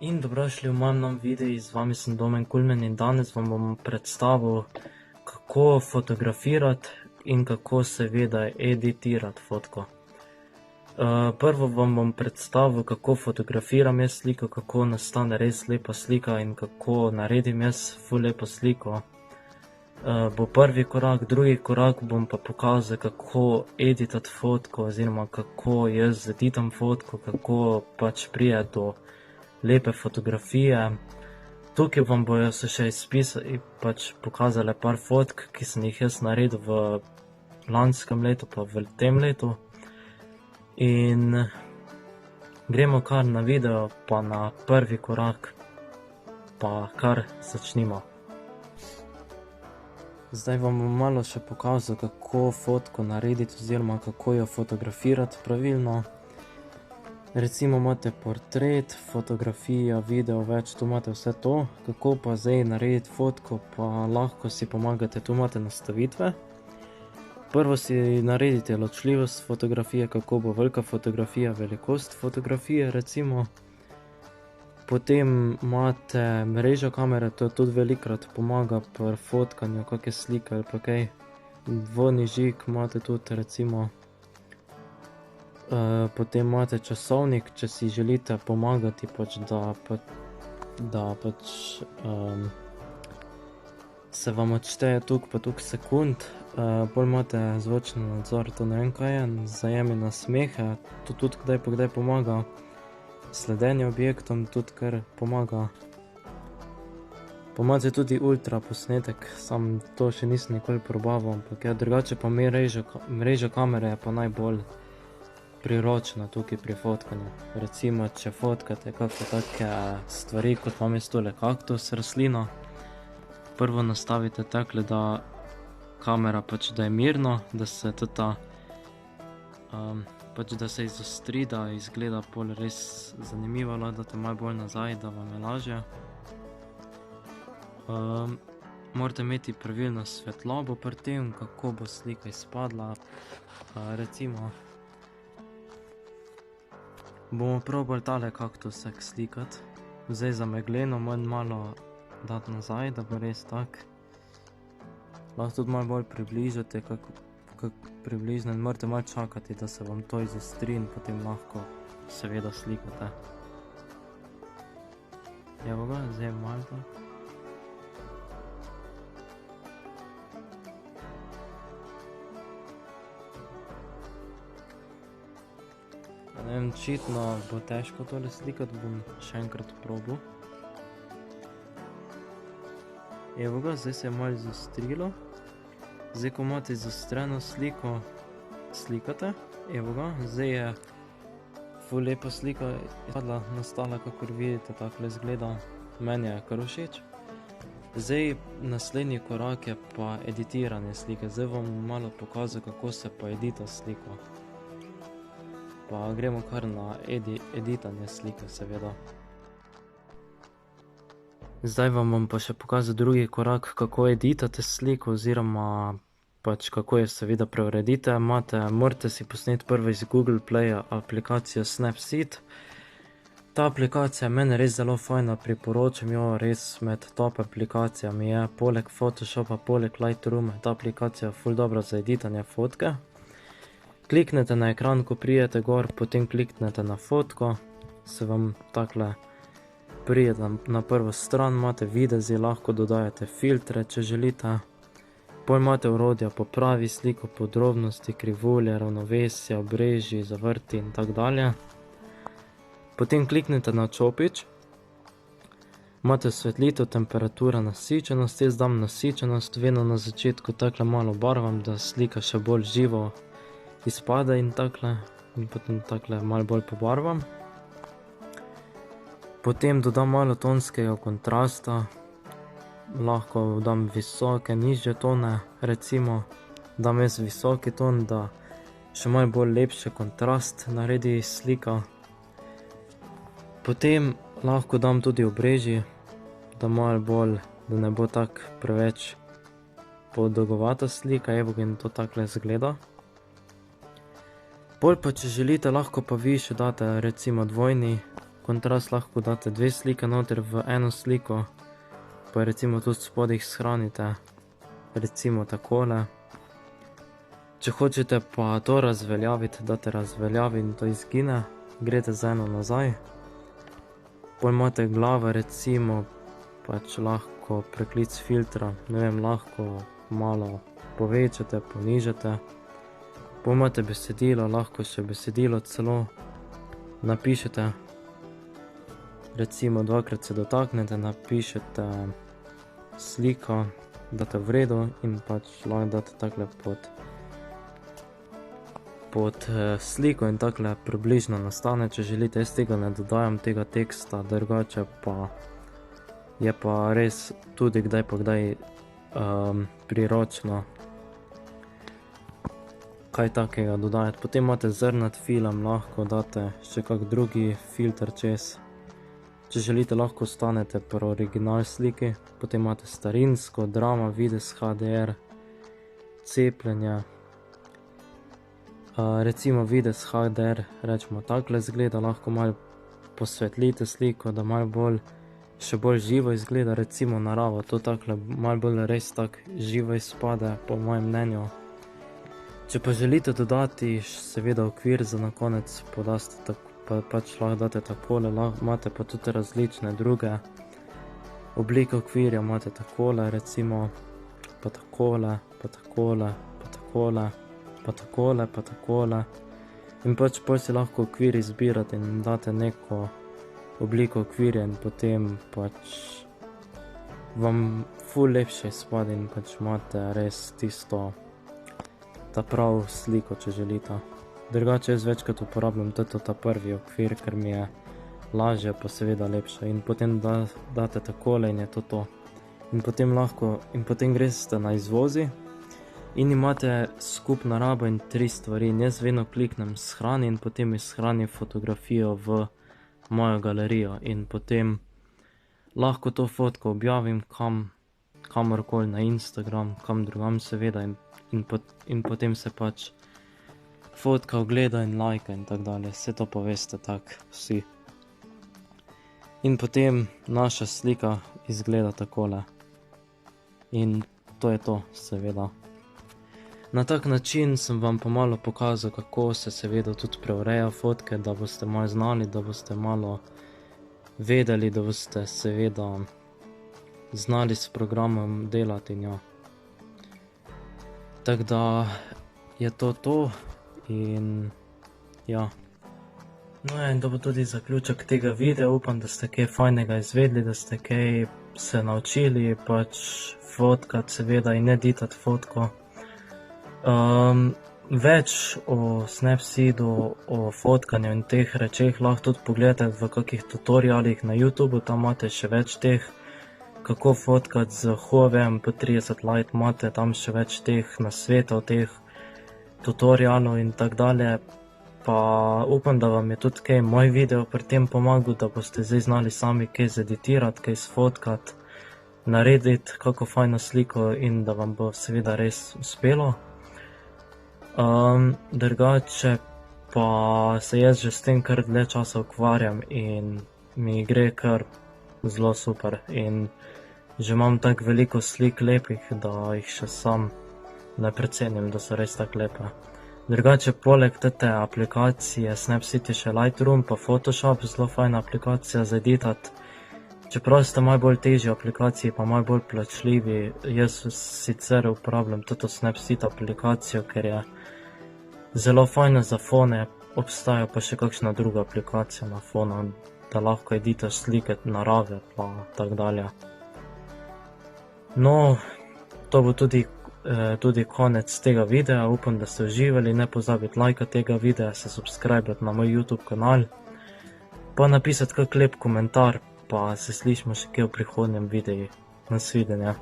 In dobrodošli v mojem novem videu, z vami sem Domen Kulmen in danes vam bom predstavil, kako fotografirati in kako seveda editirati fotko. Prvo vam bom predstavil, kako fotografiram jaz sliko, kako nastane res lepa slika in kako naredim jaz ful lepo sliko. Bo prvi korak, drugi korak bom pa pokazal, kako editati fotko oziroma kako jaz editam fotko, kako pač pride do lepe fotografije. Tukaj vam bojo se še pač pokazale par fotk, ki sem jih jaz naredil v lanskem letu pa v tem letu. In gremo kar na video pa na prvi korak, pa kar začnimo. Zdaj vam bom malo še pokazal, kako fotko narediti oziroma kako jo fotografirati pravilno. Recimo imate portret, fotografija, video, več, tu imate vse to. Kako pa zdaj narediti fotko, pa lahko si pomagate, tu imate nastavitve. Prvo si naredite ločljivost fotografije, kako bo velika fotografija, velikost fotografije recimo. Potem imate mrežo kamere, to tudi velikokrat pomaga pri fotkanju kakšne slike ali pa kaj. Dvojni žig imate tudi recimo. Potem imate časovnik, če si želite pomagati, pač da se vam odšteje toliko pa toliko sekund. Pol imate zvočni nadzor, to ne vem kaj je, zajemi nasmehe, to tudi kdaj pa kdaj pomaga. Sledenje objektom tudi kar pomaga. Pa imate tudi ultra posnetek, sam to še nisem nikoli probaval, ampak ja, drugače pa mreža kamere je pa najbolj priročna tukaj pri fotkanju. Recimo, če fotkate kakšne take stvari, kot imam jaz tole kaktus, rastlino, prvo nastavite takle, da kamera pač da je mirno, da se tudi pač da se izostri, da izgleda pol res zanimivo, lahko date malo bolj nazaj, da vam je lažje. Morate imeti pravilno svetlobo pri tem, kako bo slika izpadla. Recimo bomo probali tale kaktusek slikati. Zdaj zamegleno, malo dati nazaj, da bo res tak. Lahko tudi malo bolj približate, približno, in morate malo čakati, da se vam to izostri in potem lahko seveda slikate. Evo ga, zdaj malo tako. Ne vem, očitno bo težko tole slikati, bom še enkrat probal. Evo ga, zdaj se je malo izostrilo. Zdaj, ko imate izostreno sliko, slikate. Evo ga, zdaj je ful lepa slika nastala, kakor vidite, takole izgleda. Meni je kar všeč. Zdaj, naslednji korak je pa editiranje slike. Zdaj vam malo pokazal, kako se pa edita sliko. Pa gremo kar na editanje slike, seveda. Zdaj vam bom pa še pokazal drugi korak, kako editate sliko oziroma pač kako jo seveda preuredite. Morate si posneti prvo iz Google Playa aplikacijo Snapseed. Ta aplikacija je meni res zelo fajna, priporočam jo, res med top aplikacijami je. Poleg Photoshopa, poleg Lightrooma, ta aplikacija je ful dobra za editanje fotke. Kliknete na ekran, ko pridete gor, potem kliknete na fotko, se vam takle pride na prvo stran, imate videzi, lahko dodajate filtre, če želite. Pol imate orodja, popravi sliko, podrobnosti, krivulje, ravnovesja, obrežji, zavrti in tak dalje. Potem kliknete na čopič, imate osvetlitev, temperatura, nasičenost, jaz dam nasičenost, vedno na začetku takle malo barvam, da slika še bolj živo izpade in takle, in potem takle malo bolj pobarvam. Potem dodam malo tonskega kontrasta, lahko dam visoke, nižje tone, recimo dam jaz visoki ton, da še malo bolj lepši kontrast naredi slika. Potem lahko dam tudi obrežji, da malo bolj, da ne bo tako preveč podolgovata slika, evo in to takle izgleda. Pol pa če želite, lahko pa vi še date recimo dvojni kontrast lahko date 2 slike noter v eno sliko, pa recimo tudi spodaj jih shranite, recimo takole. Če hočete pa to razveljaviti, date razveljavi in to izgine, greste z eno nazaj. Pol imate glave, recimo, pač lahko preklic filtra, ne vem, lahko malo povečate, ponižate. Pol imate besedilo, lahko še besedilo celo napišete. Recimo dvakrat se dotaknete, napišete slika, date v redu in pač lahko date takle pod sliko in takle približno nastane, če želite. Jaz tega ne dodajam, tega teksta, drugače pa je pa res tudi kdaj pa kdaj priročno kaj takega dodajati. Potem imate zrnat film, lahko date še kak drugi filter čez. Če želite, lahko ostanete pri original sliki. Potem imate starinsko, drama, vides, HDR, cepljenje. Recimo vides HDR, rečemo takle izgleda, lahko malo posvetlite sliko, da malo bolj, še bolj živo izgleda, recimo narava, to takle malo bolj res tak živo izpade, po mojem mnenju. Če pa želite dodati seveda okvir za na konec, pač lahko date takole, imate pa tudi različne druge oblike okvirja, imate takole recimo, pa takole, pa takole, pa takole, pa takole, pa takole. In pač pol si lahko okvir izbirate in date neko obliko okvirja in potem pač vam ful lepše izpade in pač imate res tisto, ta prav sliko, če želite. Drugače jaz večkrat uporabljam tudi ta prvi okvir, ker mi je lažje pa seveda lepše. In potem date takole in je to. In potem greste na izvozi in imate skupna raba in 3 stvari. In jaz vedno kliknem shrani in potem mi shrani fotografijo v mojo galerijo. In potem lahko to fotko objavim kamorkoli na Instagram, kam drugam seveda. In potem se pač fotka ogleda in lajka in tak dalje. Vse to pa veste tak vsi. In potem naša slika izgleda takole. In to je to, seveda. Na tak način sem vam pa malo pokazal, kako se seveda tudi preureja fotke, da boste malo znali, da boste malo vedeli, da boste seveda znali s programom delati in ja. Tako da je to in ja. No in to bo tudi zaključek tega videa, upam, da ste kaj fajnega izvedli, da ste kaj se naučili, pač fotkati seveda in editati fotko. Več o Snapseedu, o fotkanju in teh rečeh lahko tudi pogledate v kakih tutorialih na YouTubeu, tam imate še več teh, kako fotkati z Huawei P30 Lite, imate tam še več teh nasvetov, teh tutorialov in tak dalje. Pa upam, da vam je tudi kaj moj video pri tem pomagal, da boste zdaj znali sami kaj zeditirati, kaj sfotkati, narediti kako fajno sliko in da vam bo seveda res uspelo. Drugače pa se jaz že s tem kar dlje časa ukvarjam in mi gre kar zelo super in že imam tako veliko slik lepih, da jih še sam ne precenim, da so res tako lepe. Drugače poleg te aplikacije Snapseed je še Lightroom pa Photoshop, zelo fajna aplikacija za editati. Čeprav ste malo bolj težji aplikaciji pa malo bolj plačljivi, jaz sicer uporabljam tudi Snapseed aplikacijo, ker je zelo fajna za fone, obstaja pa še kakšna druga aplikacija na fonu, da lahko editaš slike narave pa tak dalje. No, to bo tudi konec tega videa, upam, da ste uživali, ne pozabite lajkati tega videa, se subscribati na moj YouTube kanal, pa napisati kak lep komentar, pa se slišimo še kje v prihodnjem videu. Nasvidenja.